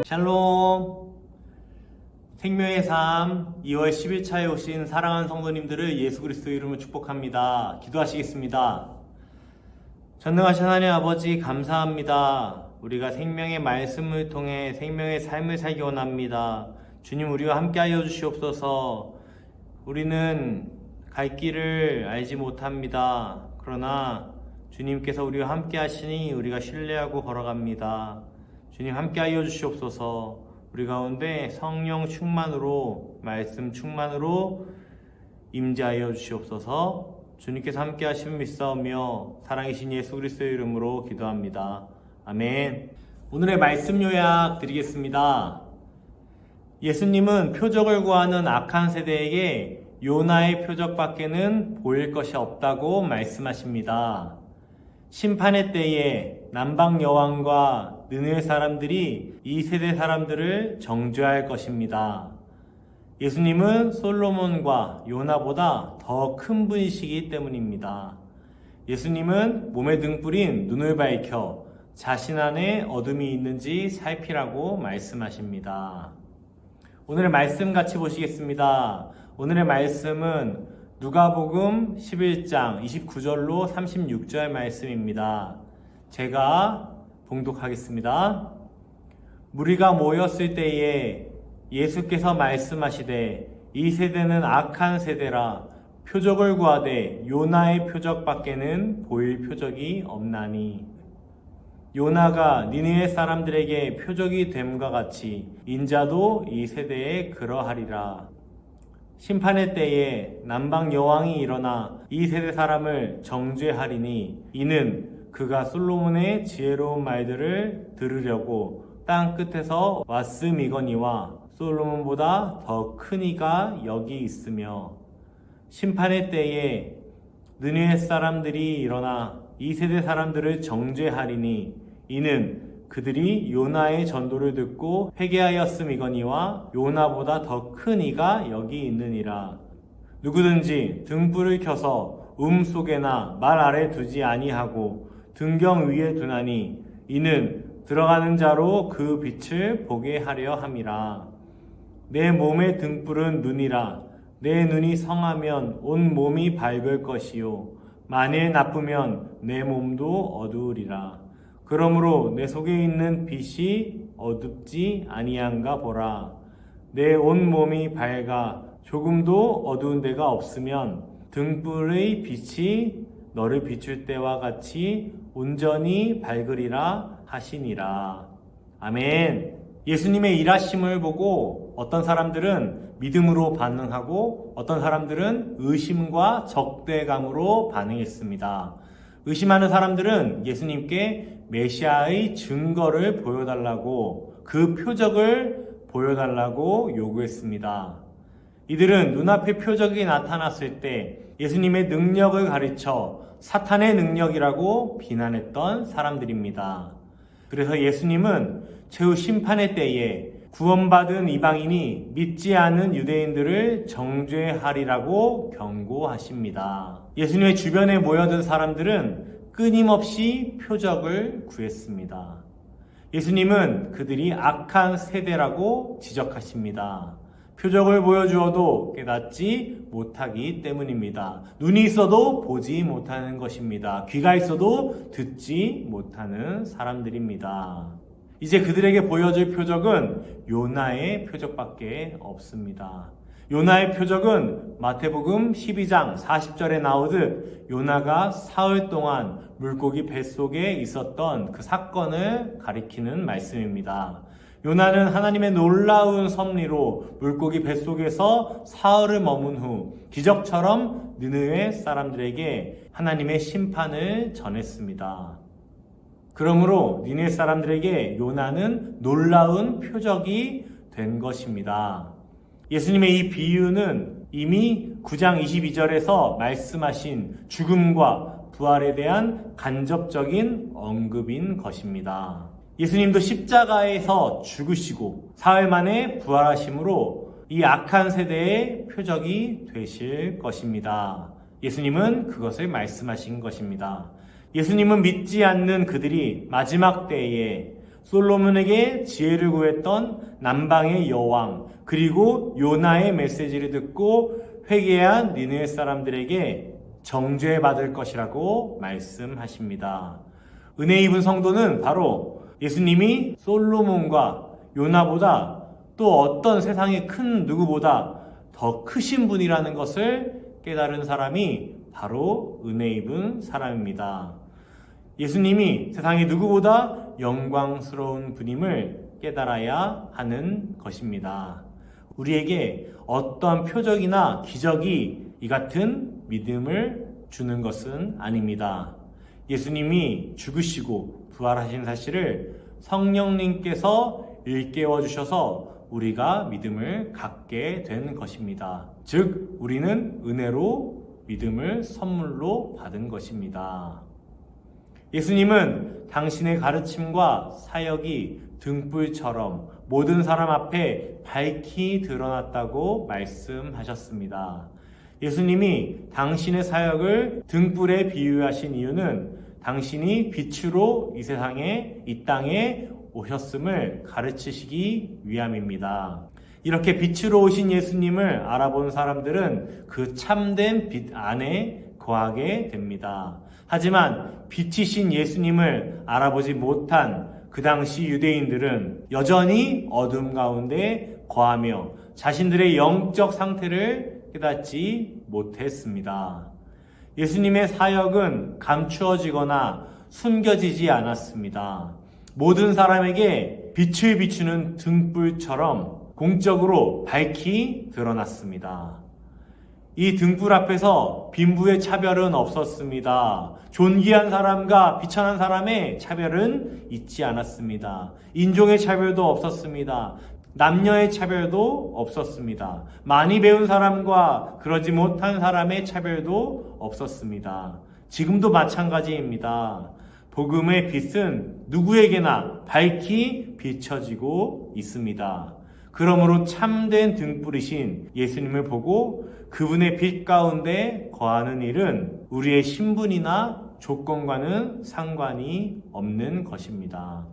샬롬. 생명의 삶 2월 10일차에 오신 사랑하는 성도님들을 예수 그리스도 이름으로 축복합니다. 기도하시겠습니다. 전능하신 하나님 아버지 감사합니다. 우리가 생명의 말씀을 통해 생명의 삶을 살기 원합니다. 주님, 우리와 함께하여 주시옵소서. 우리는 갈 길을 알지 못합니다. 그러나 주님께서 우리와 함께 하시니 우리가 신뢰하고 걸어갑니다. 주님, 함께하여 주시옵소서. 우리 가운데 성령 충만으로, 말씀 충만으로 임재하여 주시옵소서. 주님께서 함께 하심을 믿사오며 사랑이신 예수 그리스도의 이름으로 기도합니다. 아멘. 오늘의 말씀 요약 드리겠습니다. 예수님은 표적을 구하는 악한 세대에게 요나의 표적밖에는 보일 것이 없다고 말씀하십니다. 심판의 때에 남방 여왕과 느느웨 사람들이 이 세대 사람들을 정죄할 것입니다. 예수님은 솔로몬과 요나보다 더 큰 분이시기 때문입니다. 예수님은 몸에 등불인 눈을 밝혀 자신 안에 어둠이 있는지 살피라고 말씀하십니다. 오늘의 말씀 같이 보시겠습니다. 오늘의 말씀은 누가복음 11장 29절로 36절 말씀입니다. 제가 봉독하겠습니다. 무리가 모였을 때에 예수께서 말씀하시되 이 세대는 악한 세대라 표적을 구하되 요나의 표적밖에는 보일 표적이 없나니 요나가 니느웨 사람들에게 표적이 됨과 같이 인자도 이 세대에 그러하리라. 심판의 때에 남방 여왕이 일어나 이 세대 사람을 정죄하리니 이는 그가 솔로몬의 지혜로운 말들을 들으려고 땅 끝에서 왔음이거니와 솔로몬보다 더 큰 이가 여기 있으며 심판의 때에 느느웨 사람들이 일어나 이 세대 사람들을 정죄하리니 이는 그들이 요나의 전도를 듣고 회개하였음이거니와 요나보다 더 큰 이가 여기 있느니라. 누구든지 등불을 켜서 속에나 말 아래 두지 아니하고 등경 위에 두나니 이는 들어가는 자로 그 빛을 보게 하려 함이라. 내 몸의 등불은 눈이라. 내 눈이 성하면 온 몸이 밝을 것이요 만일 나쁘면 내 몸도 어두우리라. 그러므로 내 속에 있는 빛이 어둡지 아니한가 보라. 내 온 몸이 밝아 조금도 어두운 데가 없으면 등불의 빛이 너를 비출 때와 같이 온전히 밝으리라 하시니라. 아멘. 예수님의 일하심을 보고 어떤 사람들은 믿음으로 반응하고 어떤 사람들은 의심과 적대감으로 반응했습니다. 의심하는 사람들은 예수님께 메시아의 증거를 보여달라고, 그 표적을 보여달라고 요구했습니다. 이들은 눈앞에 표적이 나타났을 때 예수님의 능력을 가르쳐 사탄의 능력이라고 비난했던 사람들입니다. 그래서 예수님은 최후 심판의 때에 구원받은 이방인이 믿지 않은 유대인들을 정죄하리라고 경고하십니다. 예수님의 주변에 모여든 사람들은 끊임없이 표적을 구했습니다. 예수님은 그들이 악한 세대라고 지적하십니다. 표적을 보여주어도 깨닫지 못하기 때문입니다. 눈이 있어도 보지 못하는 것입니다. 귀가 있어도 듣지 못하는 사람들입니다. 이제 그들에게 보여줄 표적은 요나의 표적밖에 없습니다. 요나의 표적은 마태복음 12장 40절에 나오듯 요나가 사흘 동안 물고기 뱃속에 있었던 그 사건을 가리키는 말씀입니다. 요나는 하나님의 놀라운 섭리로 물고기 뱃속에서 사흘을 머문 후 기적처럼 느느웨 사람들에게 하나님의 심판을 전했습니다. 그러므로 니느웨 사람들에게 요나는 놀라운 표적이 된 것입니다. 예수님의 이 비유는 이미 9장 22절에서 말씀하신 죽음과 부활에 대한 간접적인 언급인 것입니다. 예수님도 십자가에서 죽으시고 사흘 만에 부활하심으로 이 악한 세대의 표적이 되실 것입니다. 예수님은 그것을 말씀하신 것입니다. 예수님은 믿지 않는 그들이 마지막 때에 솔로몬에게 지혜를 구했던 남방의 여왕, 그리고 요나의 메시지를 듣고 회개한 니느웨 사람들에게 정죄받을 것이라고 말씀하십니다. 은혜 입은 성도는 바로 예수님이 솔로몬과 요나보다 또 어떤 세상의 큰 누구보다 더 크신 분이라는 것을 깨달은 사람이 바로 은혜 입은 사람입니다. 예수님이 세상의 누구보다 영광스러운 분임을 깨달아야 하는 것입니다. 우리에게 어떠한 표적이나 기적이 이 같은 믿음을 주는 것은 아닙니다. 예수님이 죽으시고 부활하신 사실을 성령님께서 일깨워 주셔서 우리가 믿음을 갖게 된 것입니다. 즉, 우리는 은혜로 믿음을 선물로 받은 것입니다. 예수님은 당신의 가르침과 사역이 등불처럼 모든 사람 앞에 밝히 드러났다고 말씀하셨습니다. 예수님이 당신의 사역을 등불에 비유하신 이유는 당신이 빛으로 이 땅에 오셨음을 가르치시기 위함입니다. 이렇게 빛으로 오신 예수님을 알아본 사람들은 그 참된 빛 안에 거하게 됩니다. 하지만 빛이신 예수님을 알아보지 못한 그 당시 유대인들은 여전히 어둠 가운데 거하며 자신들의 영적 상태를 깨닫지 못했습니다. 예수님의 사역은 감추어지거나 숨겨지지 않았습니다. 모든 사람에게 빛을 비추는 등불처럼 공적으로 밝히 드러났습니다. 이 등불 앞에서 빈부의 차별은 없었습니다. 존귀한 사람과 비천한 사람의 차별은 있지 않았습니다. 인종의 차별도 없었습니다. 남녀의 차별도 없었습니다. 많이 배운 사람과 그러지 못한 사람의 차별도 없었습니다. 지금도 마찬가지입니다. 복음의 빛은 누구에게나 밝히 비춰지고 있습니다. 그러므로 참된 등불이신 예수님을 보고 그분의 빛 가운데 거하는 일은 우리의 신분이나 조건과는 상관이 없는 것입니다.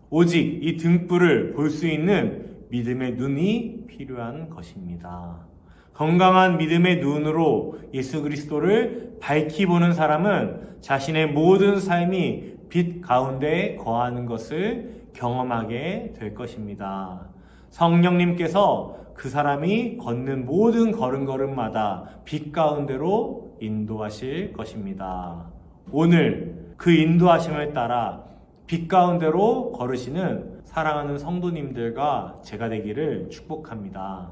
오직 이 등불을 볼 수 있는 믿음의 눈이 필요한 것입니다. 건강한 믿음의 눈으로 예수 그리스도를 밝히 보는 사람은 자신의 모든 삶이 빛 가운데 거하는 것을 경험하게 될 것입니다. 성령님께서 그 사람이 걷는 모든 걸음걸음마다 빛 가운데로 인도하실 것입니다. 오늘 그 인도하심을 따라 빛 가운데로 걸으시는 사랑하는 성도님들과 제가 되기를 축복합니다.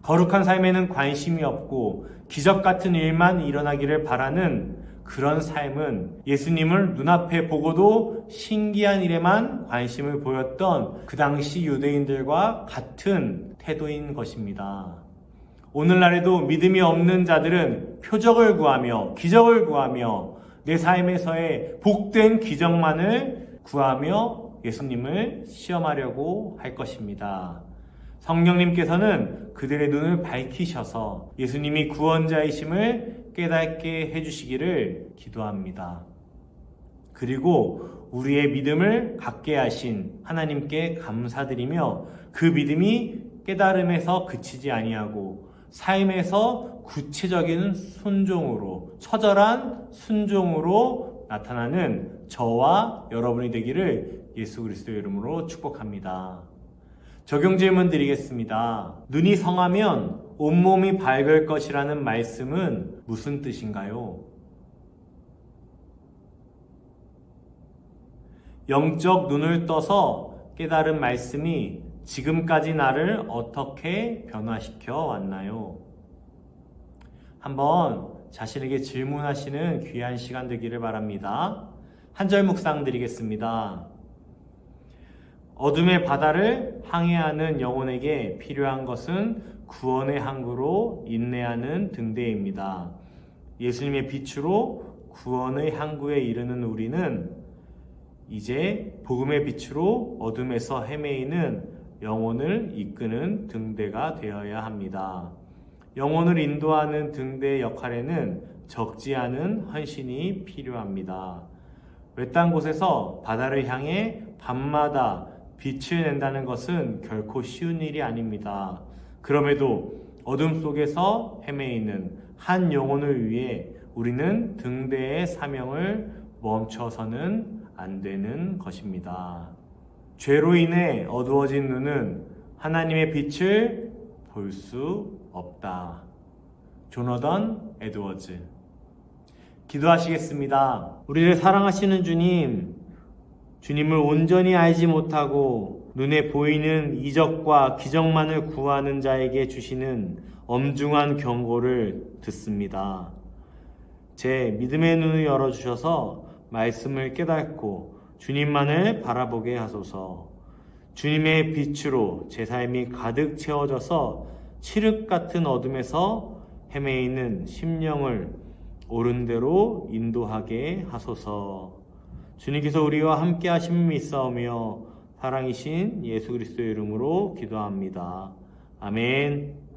거룩한 삶에는 관심이 없고 기적 같은 일만 일어나기를 바라는 그런 삶은 예수님을 눈앞에 보고도 신기한 일에만 관심을 보였던 그 당시 유대인들과 같은 태도인 것입니다. 오늘날에도 믿음이 없는 자들은 표적을 구하며 기적을 구하며 내 삶에서의 복된 기적만을 구하며 예수님을 시험하려고 할 것입니다. 성령님께서는 그들의 눈을 밝히셔서 예수님이 구원자이심을 깨닫게 해주시기를 기도합니다. 그리고 우리의 믿음을 갖게 하신 하나님께 감사드리며 그 믿음이 깨달음에서 그치지 아니하고 삶에서 구체적인 순종으로, 처절한 순종으로 나타나는 저와 여러분이 되기를 예수 그리스도의 이름으로 축복합니다. 적용 질문 드리겠습니다. 눈이 성하면 온몸이 밝을 것이라는 말씀은 무슨 뜻인가요? 영적 눈을 떠서 깨달은 말씀이 지금까지 나를 어떻게 변화시켜 왔나요? 한번 자신에게 질문하시는 귀한 시간 되기를 바랍니다. 한 절 묵상 드리겠습니다. 어둠의 바다를 항해하는 영혼에게 필요한 것은 구원의 항구로 인내하는 등대입니다. 예수님의 빛으로 구원의 항구에 이르는 우리는 이제 복음의 빛으로 어둠에서 헤매이는 영혼을 이끄는 등대가 되어야 합니다. 영혼을 인도하는 등대의 역할에는 적지 않은 헌신이 필요합니다. 외딴 곳에서 바다를 향해 밤마다 빛을 낸다는 것은 결코 쉬운 일이 아닙니다. 그럼에도 어둠 속에서 헤매이는 한 영혼을 위해 우리는 등대의 사명을 멈춰서는 안 되는 것입니다. 죄로 인해 어두워진 눈은 하나님의 빛을 볼 수 없다. 조너던 에드워즈. 기도하시겠습니다. 우리를 사랑하시는 주님, 주님을 온전히 알지 못하고 눈에 보이는 이적과 기적만을 구하는 자에게 주시는 엄중한 경고를 듣습니다. 제 믿음의 눈을 열어주셔서 말씀을 깨닫고 주님만을 바라보게 하소서. 주님의 빛으로 제 삶이 가득 채워져서 칠흑 같은 어둠에서 헤매이는 심령을 옳은 대로 인도하게 하소서. 주님께서 우리와 함께 하심을 믿사오며 사랑이신 예수 그리스도의 이름으로 기도합니다. 아멘.